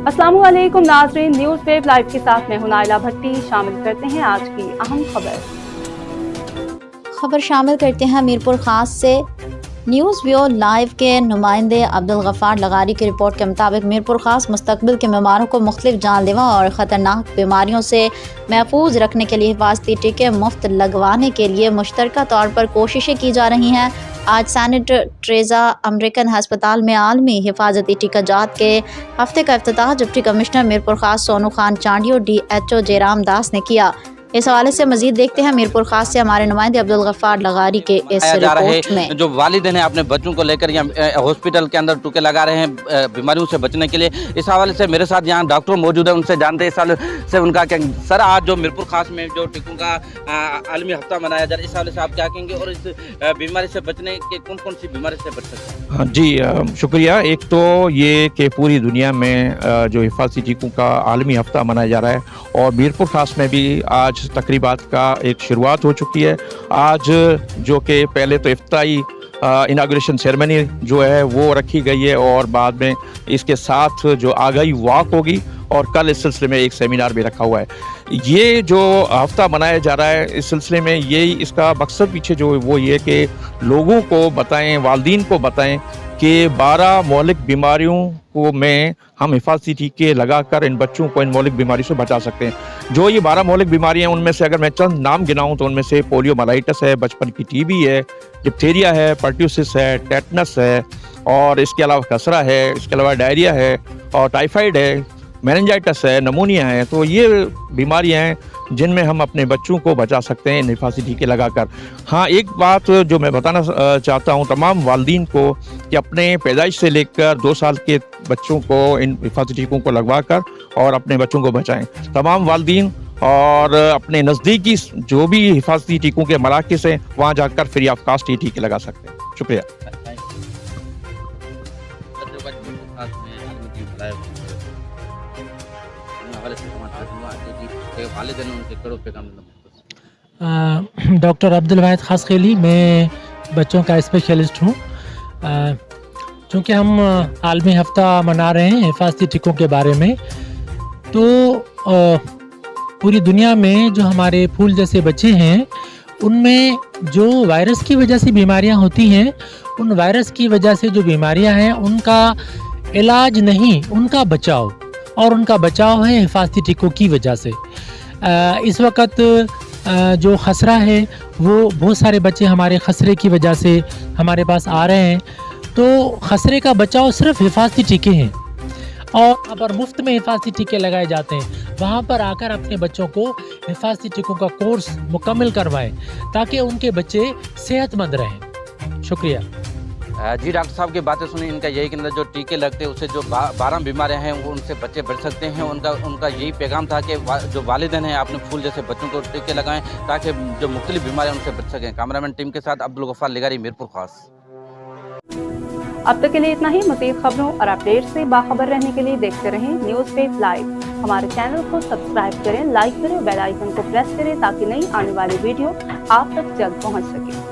अस्सलामु अलैकुम नाज़रीन, न्यूज़ वेब लाइव के साथ मैं हूं नाइला भट्टी। शामिल करते हैं आज की अहम खबर शामिल करते हैं मीरपुर खास से। न्यूज़ व्यू लाइव के नुमाइंदे अब्दुल गफ़ार लगारी की रिपोर्ट के मुताबिक मीरपुर खास मुस्तकबिल के बीमारों को मुख्तलिफ जानलेवा और ख़तरनाक बीमारियों से महफूज रखने के लिए हिफाजती टीके मुफ्त लगवाने के लिए मुश्तरका तौर पर कोशिशें की जा रही हैं। आज सेनेट ट्रेज़ा अमेरिकन हस्पताल में आलमी हिफाजती टीका जात के हफ्ते का इफ्तिताह डिप्टी कमिश्नर मीरपुर खास सोनू खान चांडियो DHO जयराम दास ने किया। इस हवाले से मजीद देखते हैं मीरपुर खास से हमारे नुमाइंदे अब्दुल गफ़ार लगारी के इस रिपोर्ट में। जो वालिदैन हैं अपने बच्चों को लेकर यहाँ हॉस्पिटल के अंदर टीके लगा रहे हैं बीमारियों से बचने के लिए। इस हवाले से मेरे साथ यहाँ डॉक्टर मौजूद है, उनसे जानते हैं इस हवाले से उनका क्या। सर, आज जो मीरपुर खास में जो टीकों का आलमी हफ्ता मनाया जा रहा है, इस हवाले से आप क्या कहेंगे और इस बीमारी से बचने के कौन कौन सी बीमारी से बच सकते हैं? जी शुक्रिया। एक तो ये कि पूरी दुनिया में जो हिफाजती टीकों का आलमी हफ्ता मनाया जा रहा है और मीरपुर खास में भी आज तकरीबात का एक शुरुआत हो चुकी है। आज जो कि पहले तो इफ्तारी इनाग्रेशन सेरेमनी जो है वो रखी गई है और बाद में इसके साथ जो आगाही वॉक होगी और कल इस सिलसिले में एक सेमिनार भी रखा हुआ है। ये जो हफ्ता मनाया जा रहा है इस सिलसिले में यही इसका मकसद पीछे जो वो ये कि लोगों को बताएं, वालिदैन को बताएं कि 12 मौलिक बीमारियों को में हम हिफाजती टीके लगाकर इन बच्चों को इन मौलिक बीमारी से बचा सकते हैं। जो ये 12 मौलिक बीमारियां हैं उनमें से अगर मैं चंद नाम गिनाऊं तो उनमें से पोलियोमाइलाइटिस है, बचपन की TB है, डिप्थीरिया है, पर्ट्यूसिस है, टेटनस है और इसके अलावा खसरा है, इसके अलावा डायरिया है और टाइफाइड है, मेनिंजाइटिस है, नमूनिया है। तो ये बीमारियां हैं जिनमें हम अपने बच्चों को बचा सकते हैं हिफाजती टीके लगाकर। हाँ, एक बात जो मैं बताना चाहता हूँ तमाम वालिदैन को कि अपने पैदाइश से लेकर 2 साल के बच्चों को इन हिफाजती टीकों को लगवा कर और अपने बच्चों को बचाएं। तमाम वालिदैन और अपने नज़दीकी जो भी हिफाजती टीकों के मराकज़ हैं वहाँ जाकर फ्री ऑफ कास्ट ये टीके लगा सकते हैं। शुक्रिया। डॉक्टर अब्दुल वाहिद खास खेली, मैं बच्चों का स्पेशलिस्ट हूँ। चूँकि हम आलमी हफ्ता मना रहे हैं हिफाजती टीकों के बारे में, तो पूरी दुनिया में जो हमारे फूल जैसे बच्चे हैं उनमें जो वायरस की वजह से बीमारियां होती हैं, उन वायरस की वजह से जो बीमारियां हैं उनका इलाज नहीं, उनका बचाव, और उनका बचाव है हिफाजती टीकों की वजह से। इस वक्त जो खसरा है वो बहुत सारे बच्चे हमारे खसरे की वजह से हमारे पास आ रहे हैं, तो खसरे का बचाव सिर्फ हिफाजती टीके हैं और अगर मुफ्त में हिफाजती टीके लगाए जाते हैं वहाँ पर आकर अपने बच्चों को हिफाजती टीकों का कोर्स मुकम्मल करवाएं ताकि उनके बच्चे सेहतमंद रहें। शुक्रिया। जी डॉक्टर साहब की बातें सुनी, इनका यही कहना जो टीके लगते हैं उससे जो 12 बीमारियां हैं वो उनसे बच्चे बच सकते हैं। उनका यही पैगाम था कि जो वालिदैन हैं अपने फूल जैसे बच्चों को टीके लगाएं ताकि जो मुख्तलिफ बीमारियां उनसे बच सकें। कैमरामैन टीम के साथ अब्दुल गफ़ार लगारी, मीरपुर खास। अब तक के लिए इतना ही। मज़ीद खबरों और अपडेट से बाखबर रहने के लिए देखते रहें न्यूज़ वेब लाइव। हमारे चैनल को सब्सक्राइब करें, लाइक करें, बेल आइकन को प्रेस करें ताकि नई आने वाली वीडियो आप तक जल्द पहुंच सके।